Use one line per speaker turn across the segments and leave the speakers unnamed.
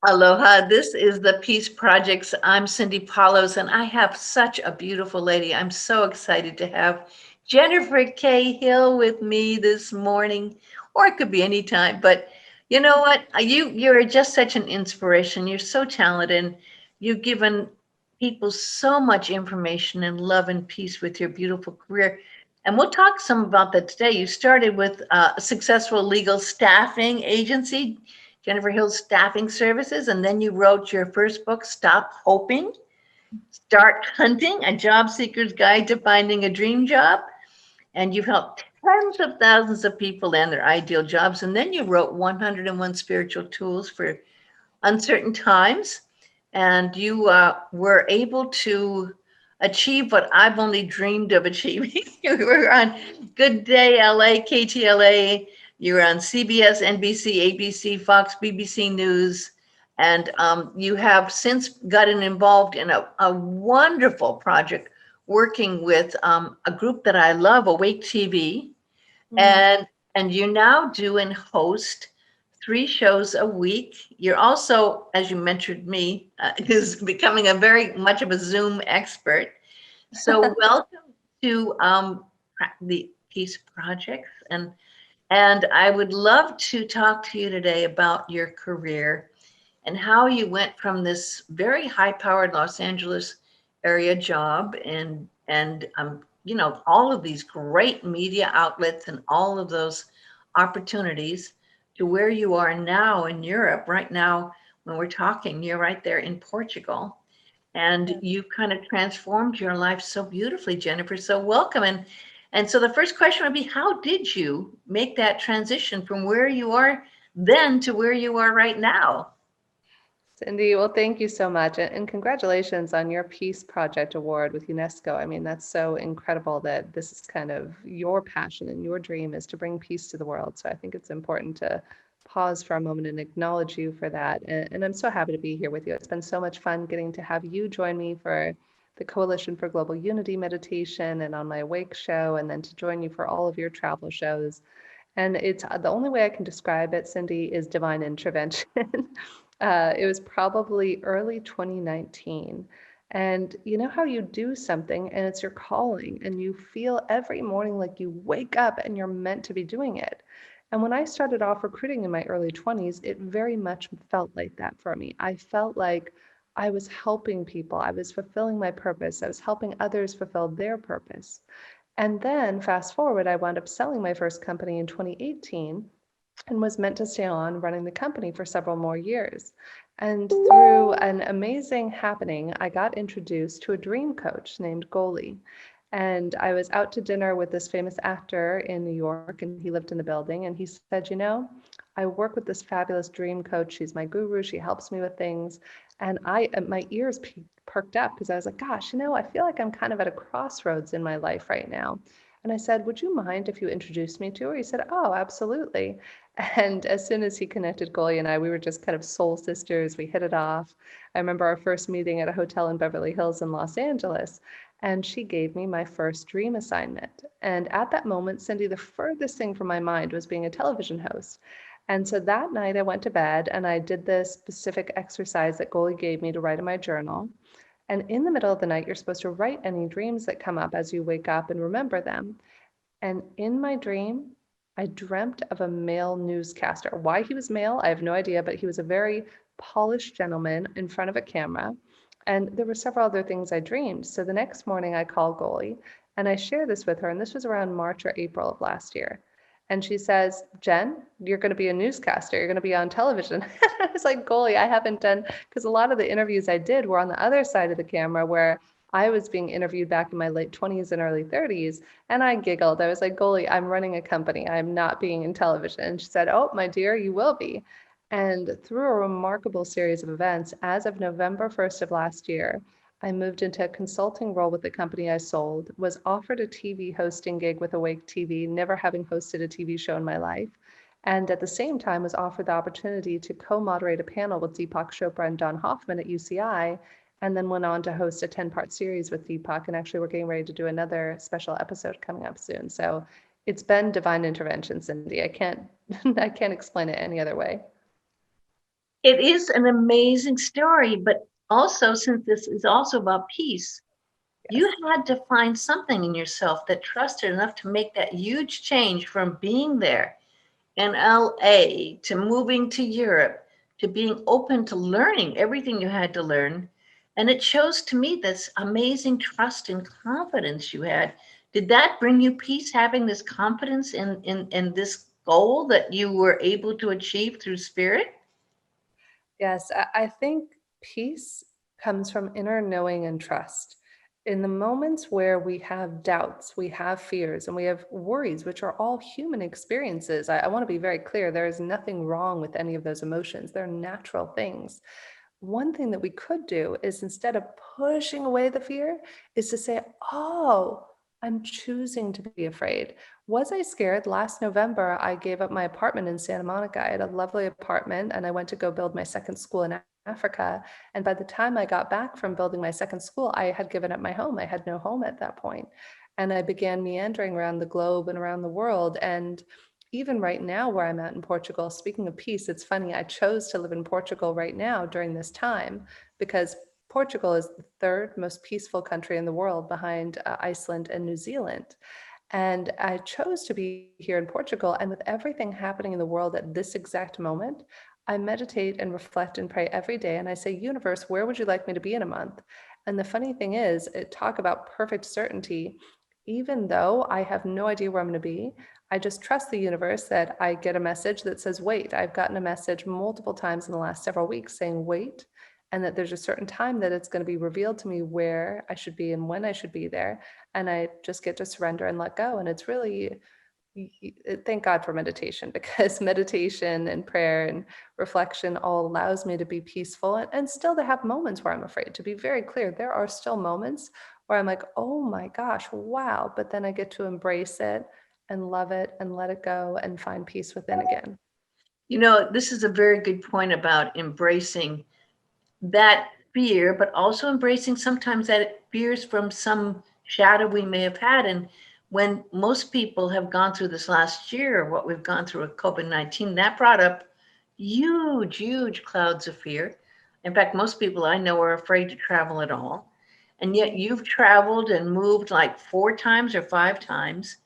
Aloha. This is the Peace Projects. I'm Cindy Paulos, and I have such a beautiful lady. I'm so excited to have JenniferK Hill with me this morning, or it could be any time. But you know what? You're just such an inspiration. You're so talented, and you've given people so much information and love and peace with your beautiful career. And we'll talk some about that today. You started with a successful legal staffing agency, Jennifer Hill's Staffing Services, and then you wrote your first book, Stop Hoping, Start Hunting, A Job Seeker's Guide to Finding a Dream Job. And you've helped tens of thousands of people land their ideal jobs. And then you wrote 101 Spiritual Tools for Uncertain Times. And you were able to achieve what I've only dreamed of achieving. You were on Good Day LA, KTLA. You were on CBS, NBC, ABC, Fox, BBC News. And you have since gotten involved in a wonderful project working with a group that I love, Awake TV. And and you now do and host 3 shows a week. You're also, as you mentored me, is becoming a very much of a Zoom expert. So welcome to the Peace Projects, and I would love to talk to you today about your career and how you went from this very high-powered Los Angeles area job and all of these great media outlets and all of those opportunities to where you are now in Europe. Right now, when we're talking, you're right there in Portugal, and you've kind of transformed your life so beautifully, Jennifer. So welcome. And so the first question would be, how did you make that transition from where you are then to where you are right now?
Cindy, well, thank you so much. And congratulations on your Peace Project Award with UNESCO. I mean, that's so incredible that this is kind of your passion and your dream is to bring peace to the world. So I think it's important to pause for a moment and acknowledge you for that. And I'm so happy to be here with you. It's been so much fun getting to have you join me for the Coalition for Global Unity meditation and on my Awake show, and then to join you for all of your travel shows. And it's the only way I can describe it, Cindy, is divine intervention. It was probably early 2019. And you know how you do something and it's your calling, and you feel every morning like you wake up and you're meant to be doing it. And when I started off recruiting in my early 20s, it very much felt like that for me. I felt like I was helping people, I was fulfilling my purpose, I was helping others fulfill their purpose. And then fast forward, I wound up selling my first company in 2018 and was meant to stay on running the company for several more years. And through an amazing happening, I got introduced to a dream coach named Goli. And I was out to dinner with this famous actor in New York, and he lived in the building. And he said, I work with this fabulous dream coach. She's my guru. She helps me with things. And my ears perked up because I was like, gosh, I feel like I'm kind of at a crossroads in my life right now. And I said, would you mind if you introduced me to her? He said, oh, absolutely. And as soon as he connected Goli and I, we were just kind of soul sisters. We hit it off. I remember our first meeting at a hotel in Beverly Hills in Los Angeles, and she gave me my first dream assignment. And at that moment, Cindy, the furthest thing from my mind was being a television host. And so that night I went to bed and I did this specific exercise that Goli gave me to write in my journal. And in the middle of the night, you're supposed to write any dreams that come up as you wake up and remember them. And in my dream, I dreamt of a male newscaster. Why he was male, I have no idea, but he was a very polished gentleman in front of a camera. And there were several other things I dreamed. So the next morning I called Goli and I shared this with her. And this was around March or April of last year. And she says, Jen, you're going to be a newscaster. You're going to be on television. I was like, Goli, I haven't done, because a lot of the interviews I did were on the other side of the camera where I was being interviewed back in my late 20s and early 30s. And I giggled. I was like, Goli, I'm running a company. I'm not being in television. And she said, oh, my dear, you will be. And through a remarkable series of events, as of November 1st of last year, I moved into a consulting role with the company I sold, was offered a TV hosting gig with Awake TV, never having hosted a TV show in my life. And at the same time was offered the opportunity to co-moderate a panel with Deepak Chopra and Don Hoffman at UCI, and then went on to host a 10-part series with Deepak. And actually we're getting ready to do another special episode coming up soon. So it's been divine intervention, Cindy. I can't explain it any other way.
It is an amazing story, but also, since this is also about peace, you
Yes.
had to find something in yourself that trusted enough to make that huge change from being there in LA to moving to Europe to being open to learning everything you had to learn. And it shows to me this amazing trust and confidence you had. Did that bring you peace, having this confidence in this goal that you were able to achieve through spirit?
Yes, I think peace comes from inner knowing and trust. In the moments where we have doubts, we have fears, and we have worries, which are all human experiences, I want to be very clear. There is nothing wrong with any of those emotions. They're natural things. One thing that we could do is, instead of pushing away the fear, is to say, oh, I'm choosing to be afraid. Was I scared? Last November, I gave up my apartment in Santa Monica. I had a lovely apartment and I went to go build my second school in Africa. And by the time I got back from building my second school, I had given up my home. I had no home at that point. And I began meandering around the globe and around the world. And even right now, where I'm at in Portugal, speaking of peace, it's funny, I chose to live in Portugal right now during this time because Portugal is the third most peaceful country in the world behind Iceland and New Zealand. And I chose to be here in Portugal. And with everything happening in the world at this exact moment, I meditate and reflect and pray every day. And I say, universe, where would you like me to be in a month? And the funny thing is, talk about perfect certainty. Even though I have no idea where I'm going to be, I just trust the universe that I get a message that says, wait. I've gotten a message multiple times in the last several weeks saying, wait, and that there's a certain time that it's going to be revealed to me where I should be and when I should be there. And I just get to surrender and let go. And it's really, thank God for meditation, because meditation and prayer and reflection all allows me to be peaceful and still to have moments where I'm afraid. To be very clear, there are still moments where I'm like, oh my gosh, wow. But then I get to embrace it and love it and let it go and find peace within again.
You know, this is a very good point about embracing that fear, but also embracing sometimes that fears from some shadow we may have had. And when most people have gone through this last year, what we've gone through with COVID-19, that brought up huge, huge clouds of fear. In fact, most people I know are afraid to travel at all. And yet you've traveled and moved like 4 times or 5 times,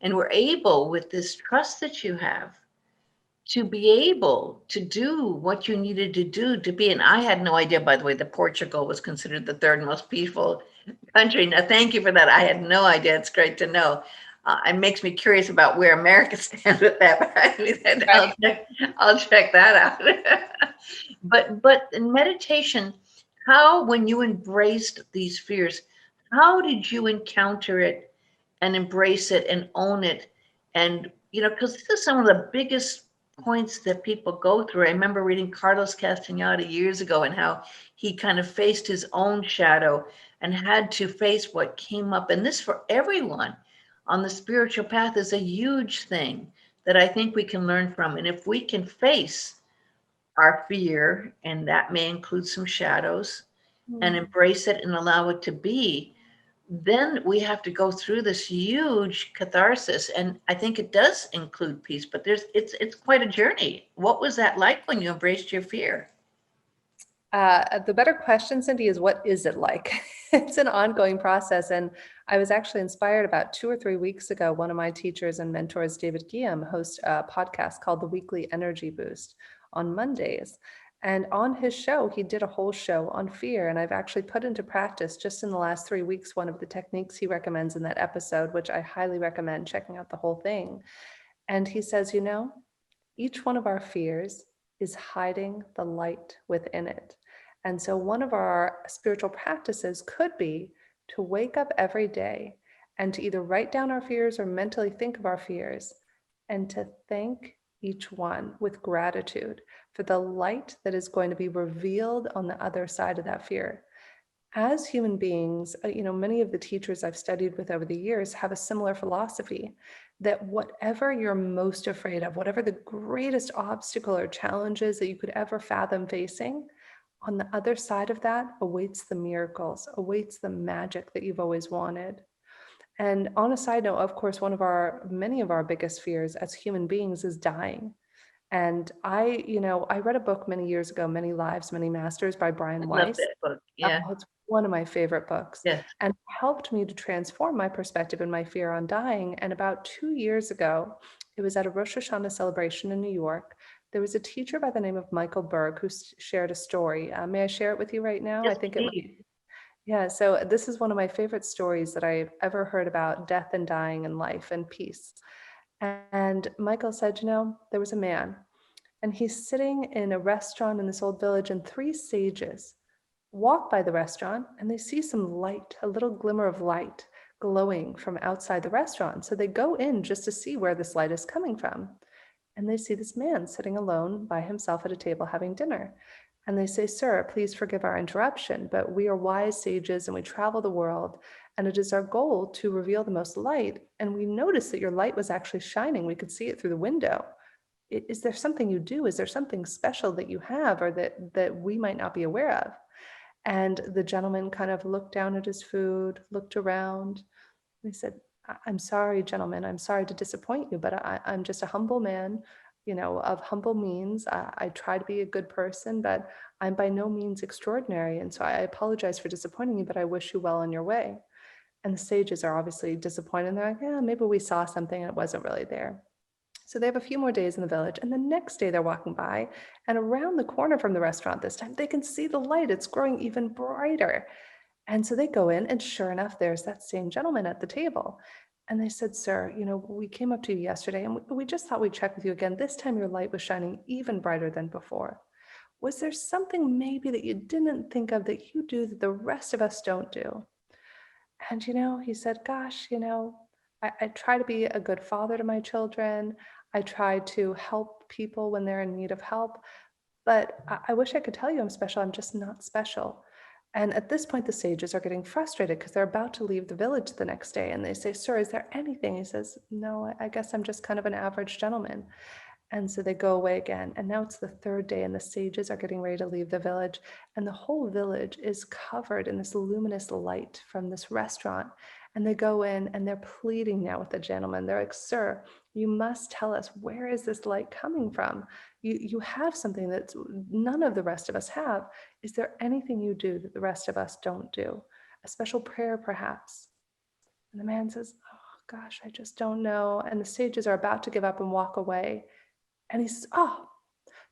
and were able, with this trust that you have, to be able to do what you needed to do to be. And I had no idea, by the way, that Portugal was considered the third most peaceful country. Now, thank you for that. I had no idea. It's great to know. It makes me curious about where America stands with that. But I mean,
Right.
I'll check that out. But in meditation, how, when you embraced these fears, how did you encounter it and embrace it and own it? And, because this is some of the biggest points that people go through. I remember reading Carlos Castaneda years ago and how he kind of faced his own shadow and had to face what came up. And this, for everyone on the spiritual path, is a huge thing that I think we can learn from. And if we can face our fear, and that may include some shadows, and
Mm.
embrace it and allow it to be, then we have to go through this huge catharsis. And I think it does include peace, but it's quite a journey. What was that like when you embraced your fear?
The better question, Cindy, is what is it like? It's an ongoing process. And I was actually inspired about 2 or 3 weeks ago. One of my teachers and mentors, David Guillaume, hosts a podcast called The Weekly Energy Boost on Mondays. And on his show, he did a whole show on fear. And I've actually put into practice just in the last 3 weeks one of the techniques he recommends in that episode, which I highly recommend checking out the whole thing. And he says, each one of our fears is hiding the light within it. And so, one of our spiritual practices could be to wake up every day and to either write down our fears or mentally think of our fears and to thank each one with gratitude for the light that is going to be revealed on the other side of that fear. As human beings, many of the teachers I've studied with over the years have a similar philosophy that whatever you're most afraid of, whatever the greatest obstacle or challenges that you could ever fathom facing, on the other side of that awaits the miracles, awaits the magic that you've always wanted. And on a side note, of course, many of our biggest fears as human beings is dying. And I read a book many years ago, Many Lives, Many Masters by
I
Brian
love
Weiss.
that book.
Oh,
Yeah.
it's one of my favorite books,
Yes.
and helped me to transform my perspective and my fear on dying. And about 2 years ago, it was at a Rosh Hashanah celebration in New York. There was a teacher by the name of Michael Berg who shared a story. May I share it with you right now? I
Yes,
think it
please.
might. Yeah, so this is one of my favorite stories that I've ever heard about death and dying and life and peace. And Michael said, there was a man, and he's sitting in a restaurant in this old village, and three sages walk by the restaurant and they see some light, a little glimmer of light glowing from outside the restaurant. So they go in just to see where this light is coming from. And they see this man sitting alone by himself at a table having dinner. And they say, "Sir, please forgive our interruption, but we are wise sages and we travel the world. And it is our goal to reveal the most light. And we noticed that your light was actually shining. We could see it through the window. Is there something you do? Is there something special that you have or that we might not be aware of?" And the gentleman kind of looked down at his food, looked around. He said, "I'm sorry, gentlemen, I'm sorry to disappoint you, but I'm just a humble man, of humble means. I try to be a good person, but I'm by no means extraordinary. And so I apologize for disappointing you, but I wish you well on your way." And the sages are obviously disappointed. They're like, "Yeah, maybe we saw something and it wasn't really there." So they have a few more days in the village. And the next day they're walking by, and around the corner from the restaurant this time, they can see the light. It's growing even brighter. And so they go in, and sure enough, there's that same gentleman at the table. And they said, "Sir, we came up to you yesterday and we just thought we'd check with you again. This time your light was shining even brighter than before. Was there something maybe that you didn't think of that you do that the rest of us don't do?" And, he said, "Gosh, I try to be a good father to my children. I try to help people when they're in need of help. But I wish I could tell you I'm special. I'm just not special." And at this point, the sages are getting frustrated because they're about to leave the village the next day. And they say, "Sir, is there anything?" He says, "No, I guess I'm just kind of an average gentleman." And so they go away again. And now it's the third day, and the sages are getting ready to leave the village. And the whole village is covered in this luminous light from this restaurant. And they go in and they're pleading now with the gentleman. They're like, "Sir, you must tell us, where is this light coming from? You have something that none of the rest of us have. Is there anything you do that the rest of us don't do? A special prayer, perhaps?" And the man says, "Oh, gosh, I just don't know." And the sages are about to give up and walk away. And he says, "Oh,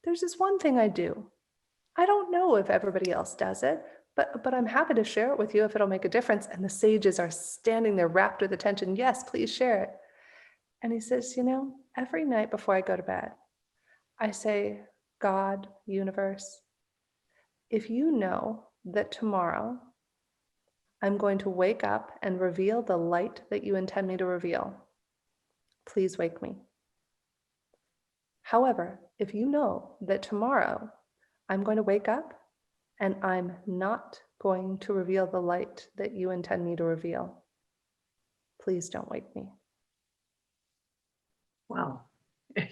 there's this one thing I do. I don't know if everybody else does it, but I'm happy to share it with you if it'll make a difference." And the sages are standing there wrapped with attention. "Yes, please share it." And he says, "Every night before I go to bed, I say, 'God, universe, if you know that tomorrow I'm going to wake up and reveal the light that you intend me to reveal, please wake me. However, if you know that tomorrow I'm going to wake up and I'm not going to reveal the light that you intend me to reveal, please don't wake me."
Wow.
And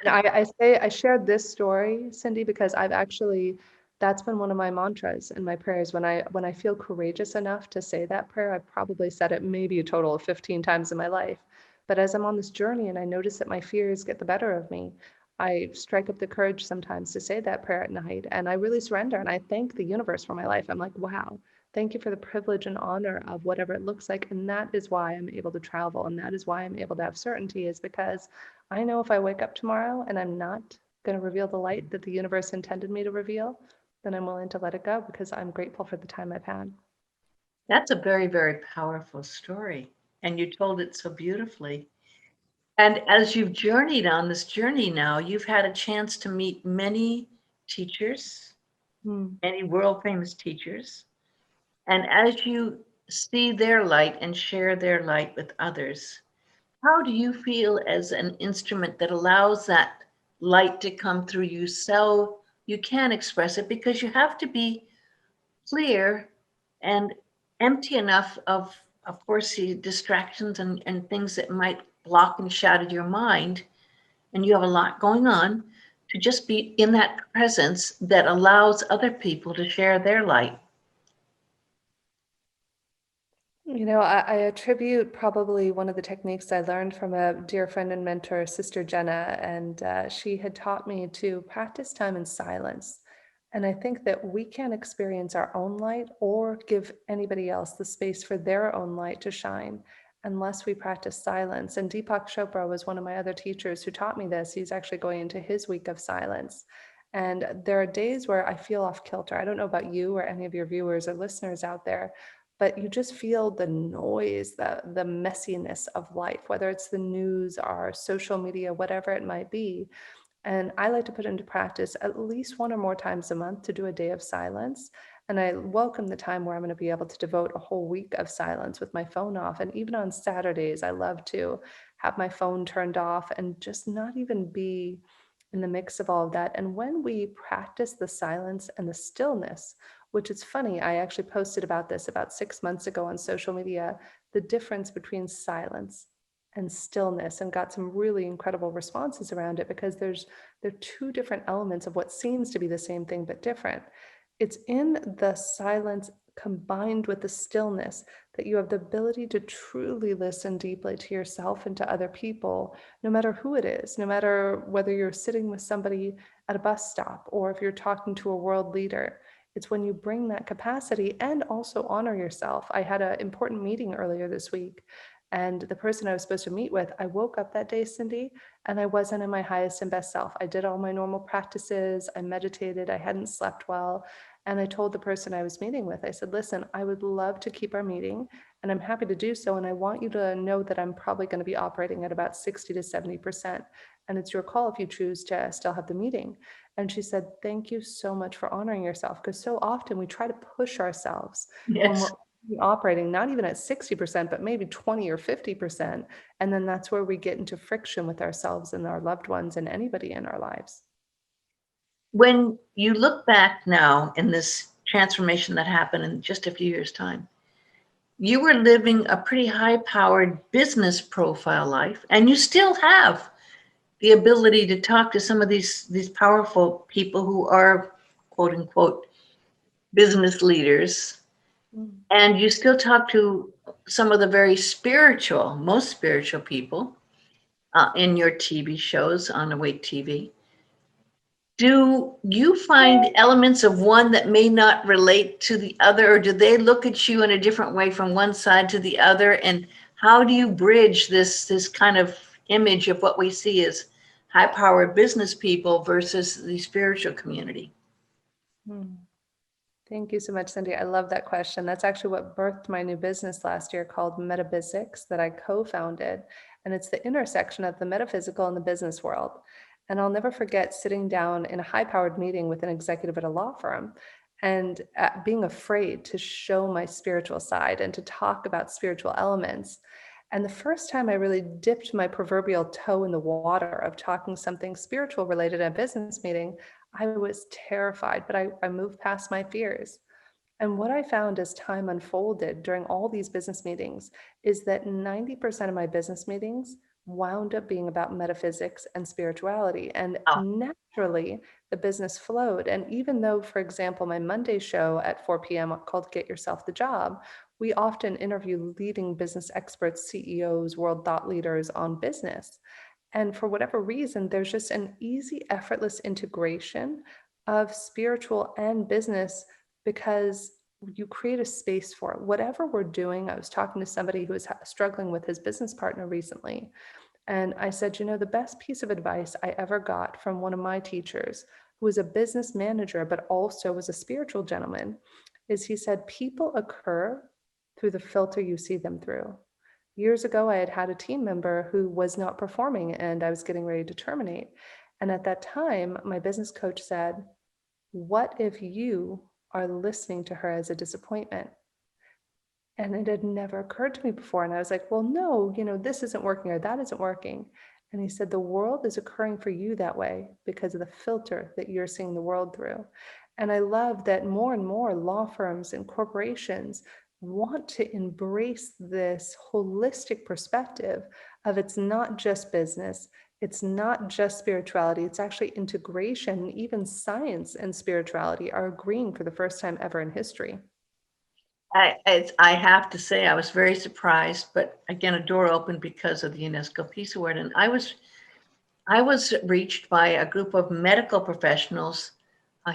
I shared this story, Cindy, because that's been one of my mantras in my prayers. When I feel courageous enough to say that prayer, I've probably said it maybe a total of 15 times in my life. But as I'm on this journey and I notice that my fears get the better of me, I strike up the courage sometimes to say that prayer at night, and I really surrender and I thank the universe for my life. I'm like, wow, thank you for the privilege and honor of whatever it looks like. And that is why I'm able to travel. And that is why I'm able to have certainty, is because I know if I wake up tomorrow and I'm not going to reveal the light that the universe intended me to reveal, then I'm willing to let it go because I'm grateful for the time I've had.
That's a very, very powerful story. And you told it so beautifully. And as you've journeyed on this journey now, you've had a chance to meet many teachers,
Hmm.
many world famous teachers. And as you see their light and share their light with others, how do you feel as an instrument that allows that light to come through you so you can express it? Because you have to be clear and empty enough of course, the distractions and things that might block and shadow your mind. And you have a lot going on to just be in that presence that allows other people to share their light.
I attribute probably one of the techniques I learned from a dear friend and mentor, Sister Jenna, and she had taught me to practice time in silence. And I think that we can't experience our own light or give anybody else the space for their own light to shine unless we practice silence. And Deepak Chopra was one of my other teachers who taught me this. He's actually going into his week of silence. And there are days where I feel off kilter. I don't know about you or any of your viewers or listeners out there, but you just feel the noise, the messiness of life, whether it's the news or social media, whatever it might be. And I like to put into practice at least one or more times a month to do a day of silence. And I welcome the time where I'm going to be able to devote a whole week of silence with my phone off. And even on Saturdays, I love to have my phone turned off and just not even be in the mix of all of that. And when we practice the silence and the stillness, which is funny, I actually posted about this about 6 months ago on social media, the difference between silence and stillness, and got some really incredible responses around it because there are two different elements of what seems to be the same thing but different. It's in the silence combined with the stillness that you have the ability to truly listen deeply to yourself and to other people, no matter who it is, no matter whether you're sitting with somebody at a bus stop or if you're talking to a world leader. It's when you bring that capacity and also honor yourself. I had an important meeting earlier this week, and the person I was supposed to meet with, I woke up that day, Cindy, and I wasn't in my highest and best self. I did all my normal practices, I meditated, I hadn't slept well. And I told the person I was meeting with, I said, listen, I would love to keep our meeting and I'm happy to do so. And I want you to know that I'm probably going to be operating at about 60 to 70%. And it's your call if you choose to still have the meeting. And she said, thank you so much for honoring yourself. Because so often we try to push ourselves when we're
Yes.
operating, not even at 60%, but maybe 20 or 50%. And then that's where we get into friction with ourselves and our loved ones and anybody in our lives.
When you look back now in this transformation that happened in just a few years' time, you were living a pretty high powered business profile life, and you still have the ability to talk to some of these powerful people who are quote unquote business leaders,
Mm.
and you still talk to some of the very spiritual, most spiritual people in your TV shows on Awake TV. Do you find elements of one that may not relate to the other, or do they look at you in a different way from one side to the other? And how do you bridge this kind of image of what we see as high-powered business people versus the spiritual community?
Mm. Thank you so much, Cindy. I love that question. That's actually what birthed my new business last year called Metaphysics that I co-founded. And it's the intersection of the metaphysical and the business world. And I'll never forget sitting down in a high-powered meeting with an executive at a law firm and being afraid to show my spiritual side and to talk about spiritual elements. And the first time I really dipped my proverbial toe in the water of talking something spiritual related at a business meeting, I was terrified, but I moved past my fears. And what I found as time unfolded during all these business meetings is that 90% of my business meetings wound up being about metaphysics and spirituality. And
Oh,
naturally, the business flowed. And even though, for example, my Monday show at 4 p.m. called Get Yourself the Job, we often interview leading business experts, CEOs, world thought leaders on business. And for whatever reason, there's just an easy, effortless integration of spiritual and business because you create a space for it. Whatever we're doing, I was talking to somebody who was struggling with his business partner recently. And I said, the best piece of advice I ever got from one of my teachers, who was a business manager, but also was a spiritual gentleman, is he said, people occur through the filter you see them through. Years ago, I had had a team member who was not performing and I was getting ready to terminate. And at that time, my business coach said, what if you are listening to her as a disappointment? And it had never occurred to me before. And I was like, well, no, this isn't working or that isn't working. And he said, the world is occurring for you that way because of the filter that you're seeing the world through. And I love that more and more law firms and corporations want to embrace this holistic perspective of it's not just business, it's not just spirituality, it's actually integration. Even science and spirituality are agreeing for the first time ever in history.
I have to say, I was very surprised, but again, a door opened because of the UNESCO Peace Award. And I was reached by a group of medical professionals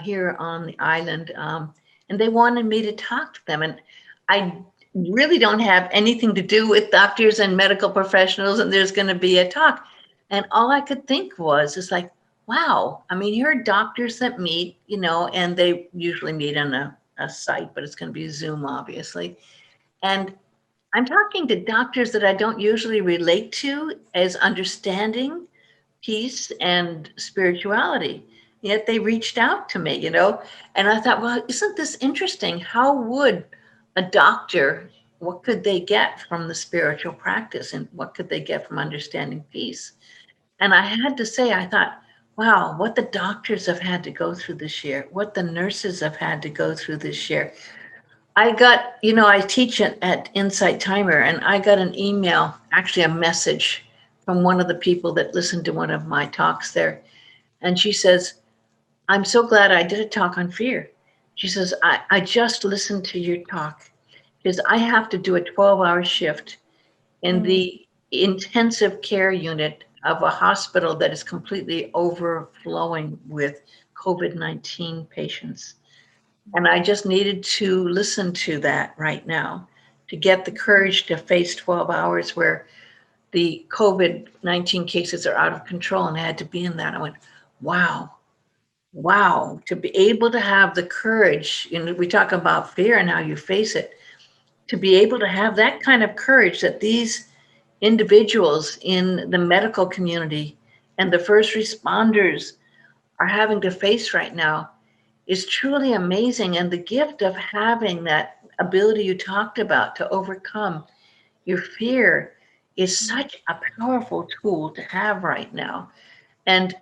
here on the island, and they wanted me to talk to them. And I really don't have anything to do with doctors and medical professionals, and there's going to be a talk. And all I could think was, it's like, wow, I mean, here are doctors that meet, and they usually meet on a site, but it's going to be Zoom, obviously. And I'm talking to doctors that I don't usually relate to as understanding peace and spirituality. Yet they reached out to me, and I thought, well, isn't this interesting? How would a doctor, what could they get from the spiritual practice and what could they get from understanding peace? And I had to say, I thought, wow, what the doctors have had to go through this year, what the nurses have had to go through this year. I got, I teach at Insight Timer, and I got an email, actually a message from one of the people that listened to one of my talks there. And she says, I'm so glad I did a talk on fear. She says, I just listened to your talk because I have to do a 12-hour shift in
Mm.
the intensive care unit of a hospital that is completely overflowing with COVID-19 patients. And I just needed to listen to that right now to get the courage to face 12 hours where the COVID-19 cases are out of control. And I had to be in that. I went, wow, wow, to be able to have the courage. We talk about fear and how you face it, to be able to have that kind of courage that these individuals in the medical community and the first responders are having to face right now is truly amazing. And the gift of having that ability you talked about to overcome your fear is such a powerful tool to have right now. And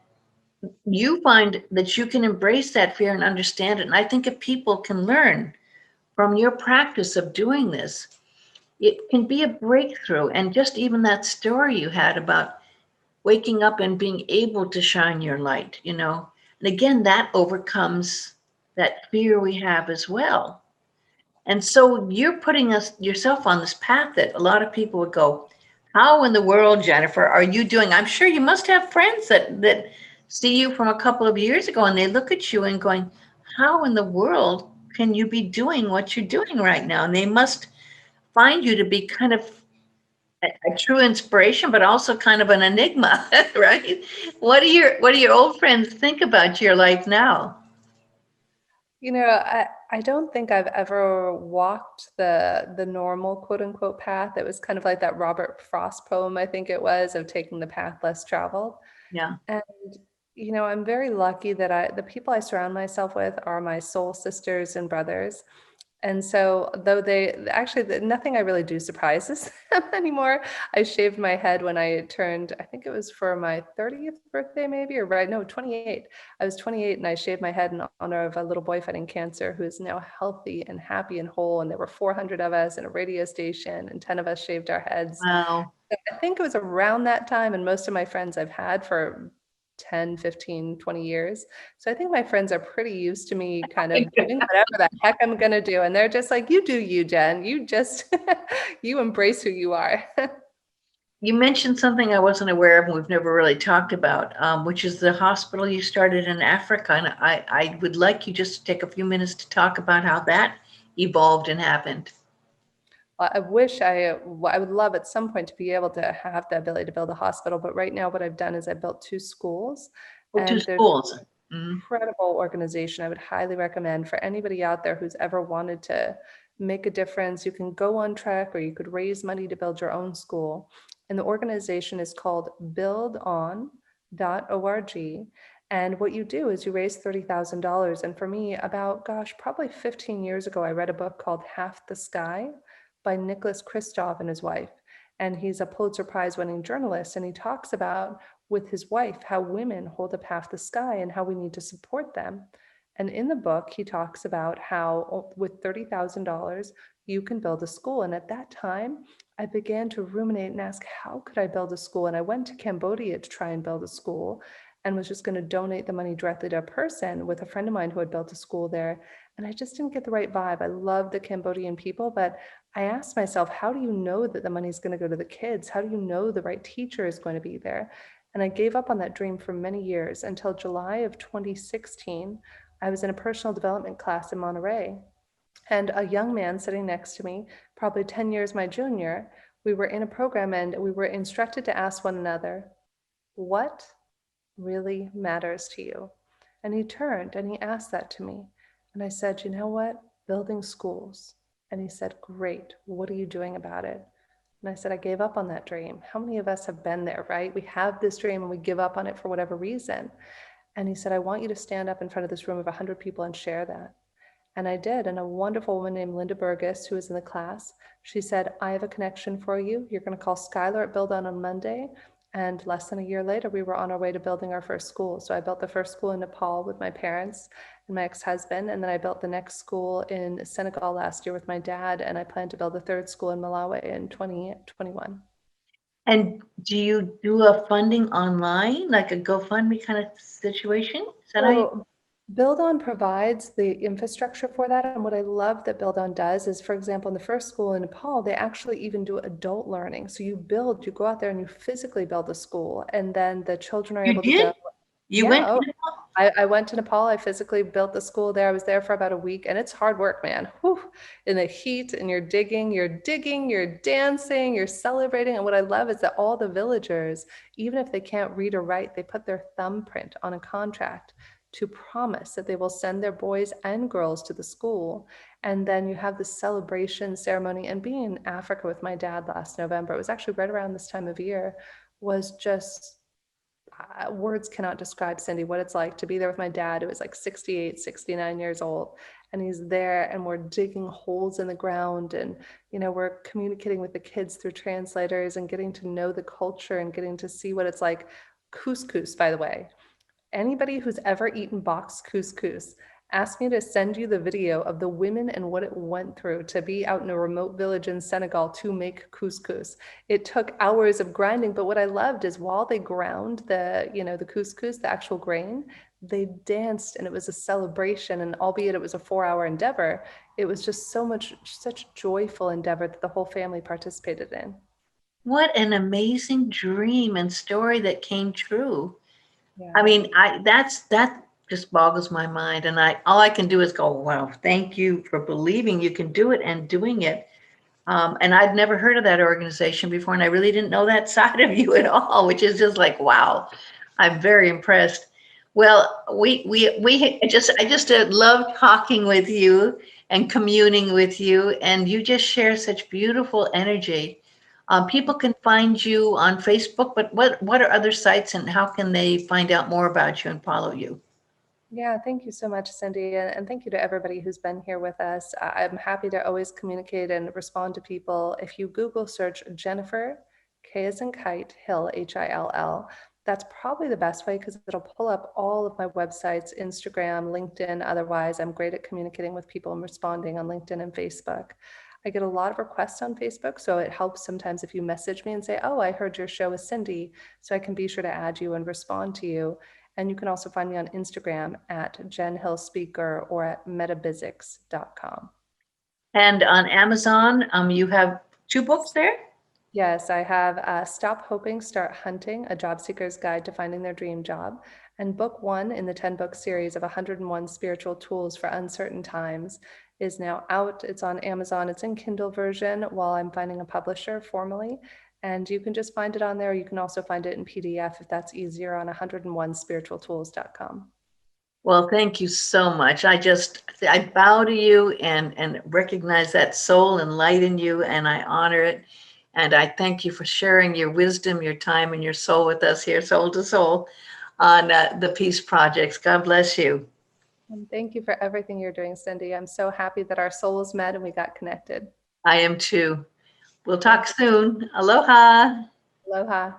you find that you can embrace that fear and understand it. And I think if people can learn from your practice of doing this, it can be a breakthrough. And just even that story you had about waking up and being able to shine your light, and again, that overcomes that fear we have as well. And so you're putting yourself on this path that a lot of people would go, how in the world, Jennifer, are you doing? I'm sure you must have friends that see you from a couple of years ago and they look at you and going, how in the world can you be doing what you're doing right now? And they must find you to be kind of a true inspiration, but also kind of an enigma, right? What do your old friends think about your life now?
I don't think I've ever walked the normal quote unquote path. It was kind of like that Robert Frost poem, I think it was, of taking the path less traveled.
Yeah.
And I'm very lucky that the people I surround myself with are my soul sisters and brothers. And so, though nothing I really do surprises them anymore. I shaved my head when I turned, I think it was for my 30th birthday, maybe, or right, no, 28. I was 28 and I shaved my head in honor of a little boy fighting cancer who is now healthy and happy and whole. And there were 400 of us in a radio station and 10 of us shaved our heads.
Wow.
I think it was around that time, and most of my friends I've had for 10, 15, 20 years. So I think my friends are pretty used to me kind of doing whatever the heck I'm going to do. And they're just like, you do you, Jen. You just, you embrace who you are.
You mentioned something I wasn't aware of and we've never really talked about, which is the hospital you started in Africa. And I would like you just to take a few minutes to talk about how that evolved and happened.
I would love at some point to be able to have the ability to build a hospital. But right now what I've done is I built 2 schools,
Oh, two
and there's
schools. Mhm.
incredible organization I would highly recommend for anybody out there who's ever wanted to make a difference. You can go on track or you could raise money to build your own school. And the organization is called buildon.org. And what you do is you raise $30,000. And for me, probably 15 years ago, I read a book called Half the Sky by Nicholas Kristof and his wife. And he's a Pulitzer Prize winning journalist. And he talks about with his wife how women hold up half the sky and how we need to support them. And in the book, he talks about how with $30,000, you can build a school. And at that time, I began to ruminate and ask, how could I build a school? And I went to Cambodia to try and build a school. and was just going to donate the money directly to a person with a friend of mine who had built a school there. And I just didn't get the right vibe. I love the Cambodian people, but I asked myself, how do you know that the money is going to go to the kids? How do you know the right teacher is going to be there? And I gave up on that dream for many years until July of 2016. I was in a personal development class in Monterey, and a young man sitting next to me, probably 10 years my junior, we were in a program and we were instructed to ask one another, what really matters to you? And he turned and he asked that to me. And I said, you know what? Building schools. And he said, great. What are you doing about it? And I said, I gave up on that dream. How many of us have been there, right? We have this dream and we give up on it for whatever reason. And he said, I want you to stand up in front of this room of 100 people and share that. And I did. And a wonderful woman named Linda Burgess, who was in the class, she said, I have a connection for you. You're going to call Skylar at Build On Monday. And less than a year later, we were on our way to building our first school. So I built the first school in Nepal with my parents and my ex-husband. And then I built the next school in Senegal last year with my dad. And I plan to build the third school in Malawi in 2021.
And do you do a funding online, like a GoFundMe kind of situation? Is that how you?
So Build On provides the infrastructure for that. And what I love that Build On does is, for example, in the first school in Nepal, they actually even do adult learning. So you go out there and you physically build a school, and then the children are
You
able to
did?
go.
You
Yeah,
went to
oh,
Nepal?
I went to Nepal. I physically built the school there. I was there for about a week, and it's hard work, man. Whew. In the heat, and you're digging, you're dancing, you're celebrating. And what I love is that all the villagers, even if they can't read or write, they put their thumbprint on a contract to promise that they will send their boys and girls to the school. And then you have the celebration ceremony. And being in Africa with my dad last November, it was actually right around this time of year, was just words cannot describe, Cindy, what it's like to be there with my dad, who was like 68, 69 years old. And he's there and we're digging holes in the ground, and, we're communicating with the kids through translators and getting to know the culture and getting to see what it's like. Couscous, by the way, anybody who's ever eaten boxed couscous, ask me to send you the video of the women and what it went through to be out in a remote village in Senegal to make couscous. It took hours of grinding, but what I loved is while they ground the couscous, the actual grain, they danced, and it was a celebration. And albeit it was a 4-hour endeavor, it was just such joyful endeavor that the whole family participated in.
What an amazing dream and story that came true. I
Yeah.
mean, that just boggles my mind, and all I can do is go, wow, thank you for believing you can do it and doing it. And I'd never heard of that organization before, and I really didn't know that side of you at all, which is just like, wow, I'm very impressed. Well, I just love talking with you and communing with you, and you just share such beautiful energy. People can find you on Facebook, but what are other sites, and how can they find out more about you and follow you?
Yeah, thank you so much, Cindy. And thank you to everybody who's been here with us. I'm happy to always communicate and respond to people. If you Google search Jennifer, K as in kite, Hill, Hill, that's probably the best way, because it'll pull up all of my websites, Instagram, LinkedIn. Otherwise, I'm great at communicating with people and responding on LinkedIn and Facebook. I get a lot of requests on Facebook, so it helps sometimes if you message me and say, oh, I heard your show with Cindy, so I can be sure to add you and respond to you. And you can also find me on Instagram at JenHill Speaker or at metabizics.com.
And on Amazon, you have 2 books there?
Yes, I have Stop Hoping, Start Hunting, A Job Seeker's Guide to Finding Their Dream Job. And book 1 in the 10-book series of 101 Spiritual Tools for Uncertain Times is now out. It's on Amazon. It's in Kindle version while I'm finding a publisher formally. And you can just find it on there. You can also find it in PDF if that's easier on 101spiritualtools.com.
Well, thank you so much. I bow to you and recognize that soul and light in you, and I honor it. And I thank you for sharing your wisdom, your time, and your soul with us here, soul to soul, on the Peace Projects. God bless you.
And thank you for everything you're doing, Cindy. I'm so happy that our souls met and we got connected.
I am too. We'll talk soon. Aloha.
Aloha.